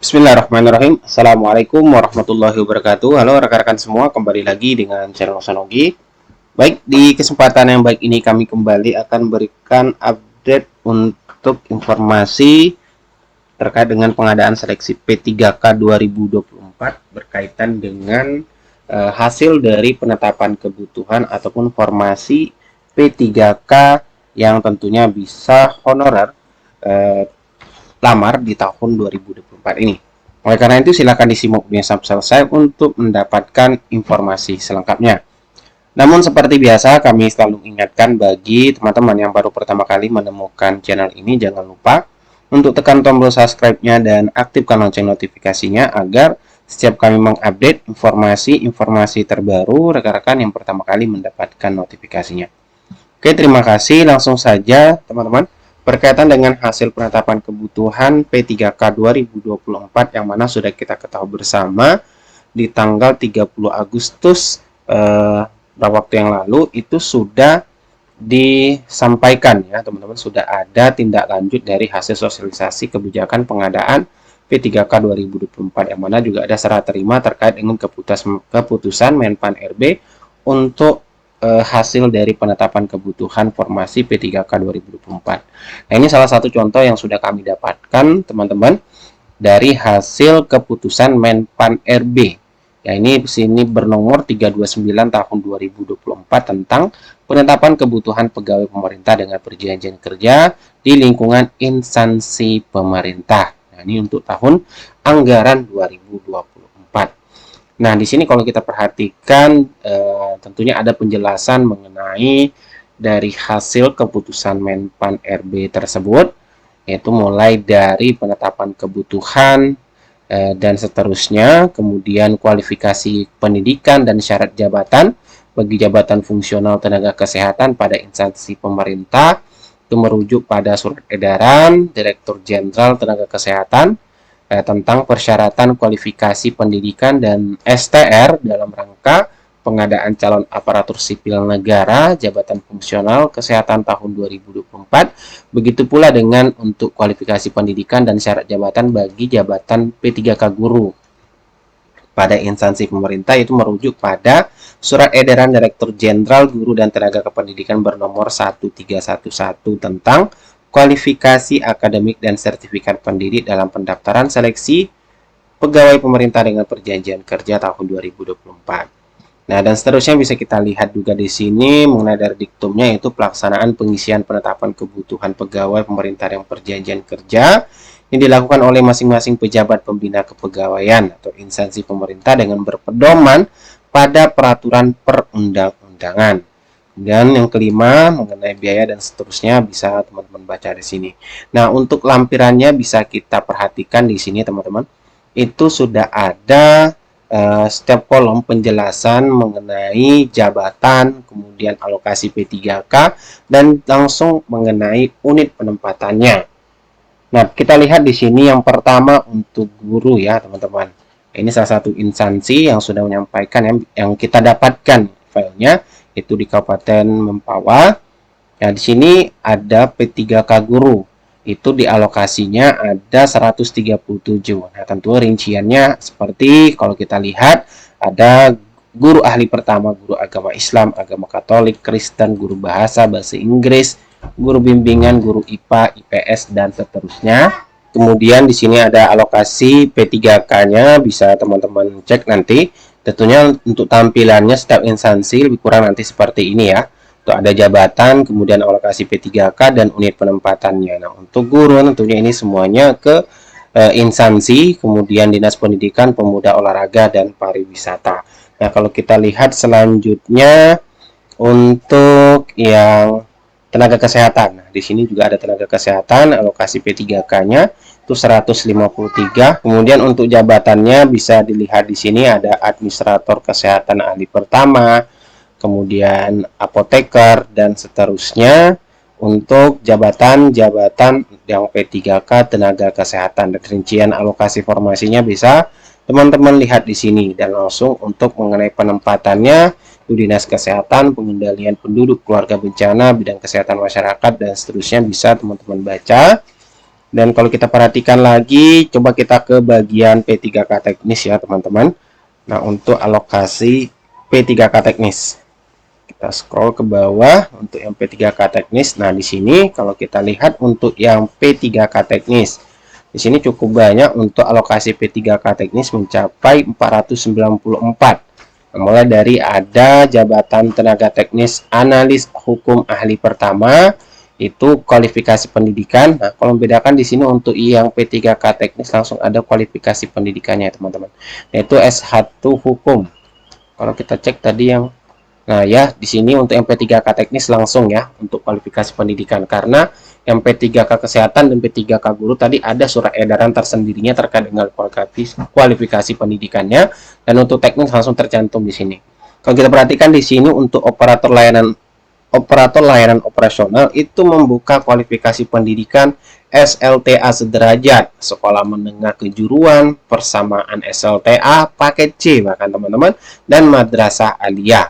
Bismillahirrahmanirrahim. Assalamualaikum warahmatullahi wabarakatuh. Halo rekan-rekan semua, kembali lagi dengan channel Sanogi. Baik, di kesempatan yang baik ini kami kembali akan berikan update untuk informasi terkait dengan pengadaan seleksi P3K 2024 berkaitan dengan hasil dari penetapan kebutuhan ataupun formasi P3K yang tentunya bisa honorer eh, lamar di tahun 2024 ini. Oleh karena itu, silakan disimak video sampai selesai untuk mendapatkan informasi selengkapnya. Namun seperti biasa, kami selalu ingatkan bagi teman-teman yang baru pertama kali menemukan channel ini, jangan lupa untuk tekan tombol subscribe-nya dan aktifkan lonceng notifikasinya agar setiap kami mengupdate informasi-informasi terbaru, rekan-rekan yang pertama kali mendapatkan notifikasinya. Oke, terima kasih. Langsung saja, teman-teman. Berkaitan dengan hasil penetapan kebutuhan P3K 2024 yang mana sudah kita ketahui bersama di tanggal 30 Agustus waktu yang lalu itu sudah disampaikan ya teman-teman, sudah ada tindak lanjut dari hasil sosialisasi kebijakan pengadaan P3K 2024 yang mana juga ada serah terima terkait dengan keputusan Menpan RB untuk hasil dari penetapan kebutuhan formasi P3K 2024. Nah, ini salah satu contoh yang sudah kami dapatkan, teman-teman, dari hasil keputusan Menpan RB. Ya, ini sini bernomor 329 tahun 2024 tentang penetapan kebutuhan pegawai pemerintah dengan perjanjian kerja di lingkungan instansi pemerintah. Nah, ini untuk tahun anggaran 2024. Nah, di sini kalau kita perhatikan tentunya ada penjelasan mengenai dari hasil keputusan Menpan RB tersebut, yaitu mulai dari penetapan kebutuhan dan seterusnya, kemudian kualifikasi pendidikan dan syarat jabatan bagi jabatan fungsional tenaga kesehatan pada instansi pemerintah, itu merujuk pada surat edaran Direktur Jenderal Tenaga Kesehatan tentang persyaratan kualifikasi pendidikan dan STR dalam rangka pengadaan calon aparatur sipil negara jabatan fungsional kesehatan tahun 2024. Begitu pula dengan untuk kualifikasi pendidikan dan syarat jabatan bagi jabatan P3K guru pada instansi pemerintah, itu merujuk pada Surat Edaran Direktur Jenderal Guru dan Tenaga Kependidikan bernomor 1311 tentang kualifikasi akademik dan sertifikat pendidik dalam pendaftaran seleksi pegawai pemerintah dengan perjanjian kerja tahun 2024. Nah, dan seterusnya bisa kita lihat juga di sini mengenai dari diktumnya, yaitu pelaksanaan pengisian penetapan kebutuhan pegawai pemerintah yang perjanjian kerja yang dilakukan oleh masing-masing pejabat pembina kepegawaian atau instansi pemerintah dengan berpedoman pada peraturan perundang-undangan. Dan yang kelima mengenai biaya dan seterusnya bisa teman-teman baca di sini. Nah, untuk lampirannya bisa kita perhatikan di sini teman-teman. Itu sudah ada setiap kolom penjelasan mengenai jabatan, kemudian alokasi P3K, dan langsung mengenai unit penempatannya. Nah, kita lihat di sini yang pertama untuk guru ya, teman-teman. Ini salah satu instansi yang sudah menyampaikan yang kita dapatkan filenya itu di Kabupaten Mempawah. Nah, di sini ada P3K guru. Itu dialokasinya ada 137. Nah, tentu rinciannya seperti kalau kita lihat ada guru ahli pertama, guru agama Islam, agama Katolik, Kristen, guru bahasa Inggris, guru bimbingan, guru IPA, IPS, dan seterusnya. Kemudian di sini ada alokasi P3K-nya, bisa teman-teman cek nanti. Tentunya untuk tampilannya setiap instansi lebih kurang nanti seperti ini ya. Itu ada jabatan, kemudian alokasi P3K dan unit penempatannya. Nah, untuk guru tentunya ini semuanya ke instansi, kemudian Dinas Pendidikan, Pemuda, Olahraga, dan Pariwisata. Nah, kalau kita lihat selanjutnya untuk yang tenaga kesehatan. Nah, di sini juga ada tenaga kesehatan, alokasi P3K-nya itu 153. Kemudian untuk jabatannya bisa dilihat di sini ada administrator kesehatan ahli pertama, kemudian apoteker, dan seterusnya untuk jabatan-jabatan yang P3K tenaga kesehatan. Dan rincian alokasi formasinya bisa teman-teman lihat di sini. Dan langsung untuk mengenai penempatannya, Dinas Kesehatan, Pengendalian Penduduk, Keluarga Bencana, Bidang Kesehatan Masyarakat, dan seterusnya bisa teman-teman baca. Dan kalau kita perhatikan lagi, coba kita ke bagian P3K teknis ya teman-teman. Nah, untuk alokasi P3K teknis, kita scroll ke bawah untuk yang P3K teknis. Nah, di sini kalau kita lihat untuk yang P3K teknis, di sini cukup banyak untuk alokasi P3K teknis mencapai 494. Mulai dari ada jabatan tenaga teknis analis hukum ahli pertama, itu kualifikasi pendidikan. Nah, kalau membedakan di sini untuk yang P3K teknis langsung ada kualifikasi pendidikannya teman-teman, yaitu S1 hukum. Kalau kita cek tadi yang, nah ya di sini untuk yang P3K teknis langsung ya untuk kualifikasi pendidikan, karena yang P3K kesehatan dan P3K guru tadi ada surat edaran tersendirinya terkait dengan kualifikasi pendidikannya, dan untuk teknis langsung tercantum di sini. Kalau kita perhatikan di sini untuk operator layanan operasional itu membuka kualifikasi pendidikan SLTA sederajat, sekolah menengah kejuruan, persamaan SLTA, paket C bahkan teman-teman, dan madrasah aliyah.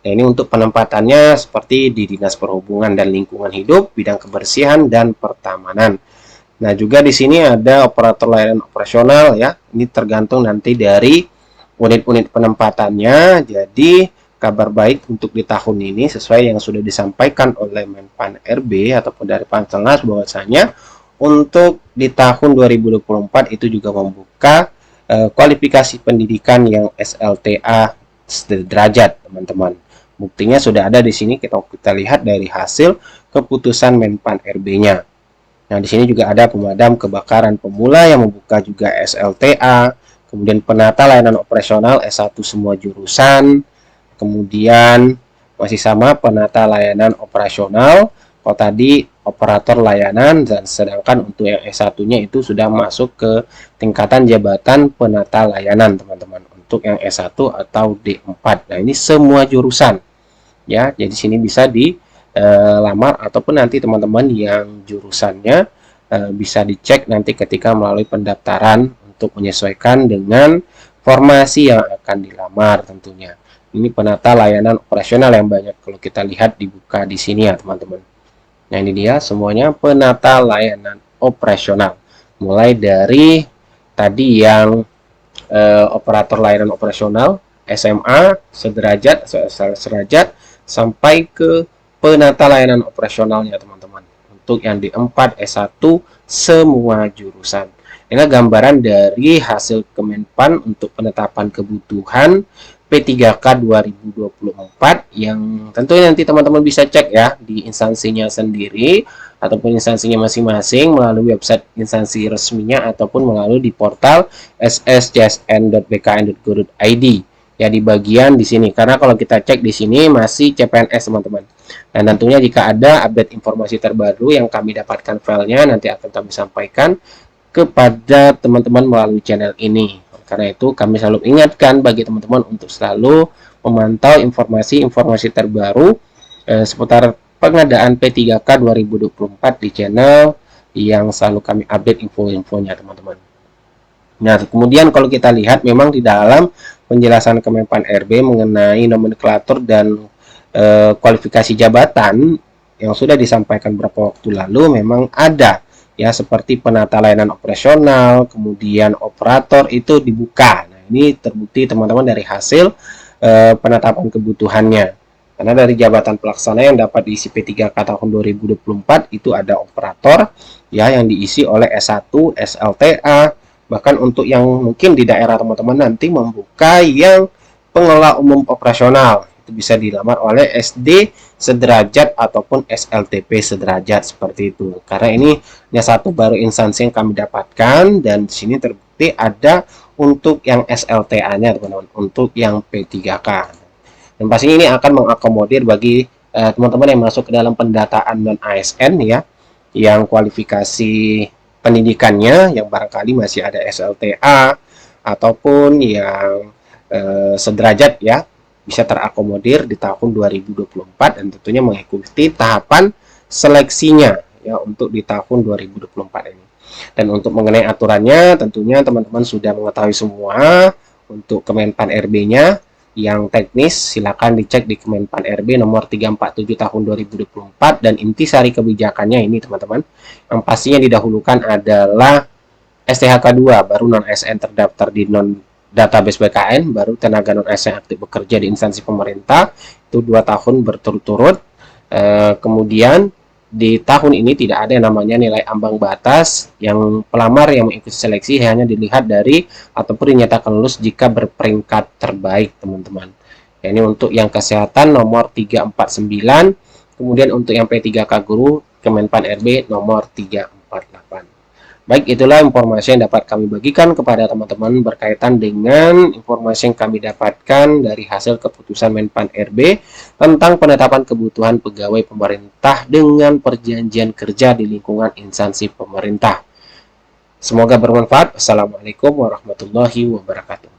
Nah, ini untuk penempatannya seperti di Dinas Perhubungan dan Lingkungan Hidup, bidang kebersihan dan pertamanan. Nah, juga di sini ada operator layanan operasional ya. Ini tergantung nanti dari unit-unit penempatannya. Jadi, kabar baik untuk di tahun ini sesuai yang sudah disampaikan oleh Menpan RB ataupun dari Panselnas, bahwasanya untuk di tahun 2024 itu juga membuka kualifikasi pendidikan yang SLTA sederajat, teman-teman. Buktinya sudah ada di sini, kita lihat dari hasil keputusan Menpan RB-nya. Nah, di sini juga ada pemadam kebakaran pemula yang membuka juga SLTA, kemudian penata layanan operasional S1 semua jurusan, kemudian masih sama penata layanan operasional. Kalau tadi operator layanan, dan sedangkan untuk yang S1-nya itu sudah masuk ke tingkatan jabatan penata layanan, teman-teman. Untuk yang S1 atau D4. Nah, ini semua jurusan. Ya, jadi sini bisa dilamar ataupun nanti teman-teman yang jurusannya bisa dicek nanti ketika melalui pendaftaran untuk menyesuaikan dengan formasi yang akan dilamar tentunya. Ini penata layanan operasional yang banyak kalau kita lihat dibuka di sini ya, teman-teman. Nah, ini dia semuanya penata layanan operasional. Mulai dari tadi yang operator layanan operasional SMA sederajat sampai ke penata layanan operasionalnya, teman-teman. Untuk yang D4 S1 semua jurusan. Ini gambaran dari hasil Kemenpan untuk penetapan kebutuhan P3K 2024 yang tentunya nanti teman-teman bisa cek ya di instansinya sendiri ataupun instansinya masing-masing melalui website instansi resminya ataupun melalui di portal sscsn.bkn.go.id ya, di bagian di sini. Karena kalau kita cek di sini masih CPNS, teman-teman. Dan tentunya jika ada update informasi terbaru yang kami dapatkan filenya, nanti akan kami sampaikan kepada teman-teman melalui channel ini. Karena itu kami selalu ingatkan bagi teman-teman untuk selalu memantau informasi-informasi terbaru seputar pengadaan P3K 2024 di channel yang selalu kami update info-infonya, teman-teman. Nah, kemudian kalau kita lihat memang di dalam penjelasan Kemenpan RB mengenai nomenklatur dan kualifikasi jabatan yang sudah disampaikan beberapa waktu lalu memang ada ya, seperti penata layanan operasional, kemudian operator itu dibuka. Nah, ini terbukti teman-teman dari hasil penetapan kebutuhannya. Karena dari jabatan pelaksana yang dapat diisi P3K tahun 2024 itu ada operator ya yang diisi oleh S1, SLTA, bahkan untuk yang mungkin di daerah teman-teman nanti membuka yang pengelola umum operasional itu bisa dilamar oleh SD sederajat ataupun SLTP sederajat seperti itu. Karena ini satu baru instansi yang kami dapatkan dan di sini terbukti ada untuk yang SLTA-nya, teman-teman, untuk yang P3K. Dan pasti ini akan mengakomodir bagi teman-teman yang masuk ke dalam pendataan non ASN ya, yang kualifikasi pendidikannya yang barangkali masih ada SLTA ataupun yang sederajat ya, bisa terakomodir di tahun 2024 dan tentunya mengikuti tahapan seleksinya ya untuk di tahun 2024 ini. Dan untuk mengenai aturannya tentunya teman-teman sudah mengetahui semua untuk Kemenpan RB-nya. yang teknis silakan dicek di Kemenpan RB nomor 347 tahun 2024 dan intisari kebijakannya ini teman-teman. Yang pastinya didahulukan adalah STHK 2 baru non ASN terdaftar di non database BKN, baru tenaga non ASN aktif bekerja di instansi pemerintah itu 2 tahun berturut-turut. Kemudian di tahun ini tidak ada yang namanya nilai ambang batas, yang pelamar yang mengikuti seleksi hanya dilihat dari ataupun dinyatakan lulus jika berperingkat terbaik teman-teman. Ini untuk yang kesehatan nomor 349, kemudian untuk yang P3K guru Kemenpan RB nomor 348. Baik, itulah informasi yang dapat kami bagikan kepada teman-teman berkaitan dengan informasi yang kami dapatkan dari hasil keputusan Menpan RB tentang penetapan kebutuhan pegawai pemerintah dengan perjanjian kerja di lingkungan instansi pemerintah. Semoga bermanfaat. Assalamualaikum warahmatullahi wabarakatuh.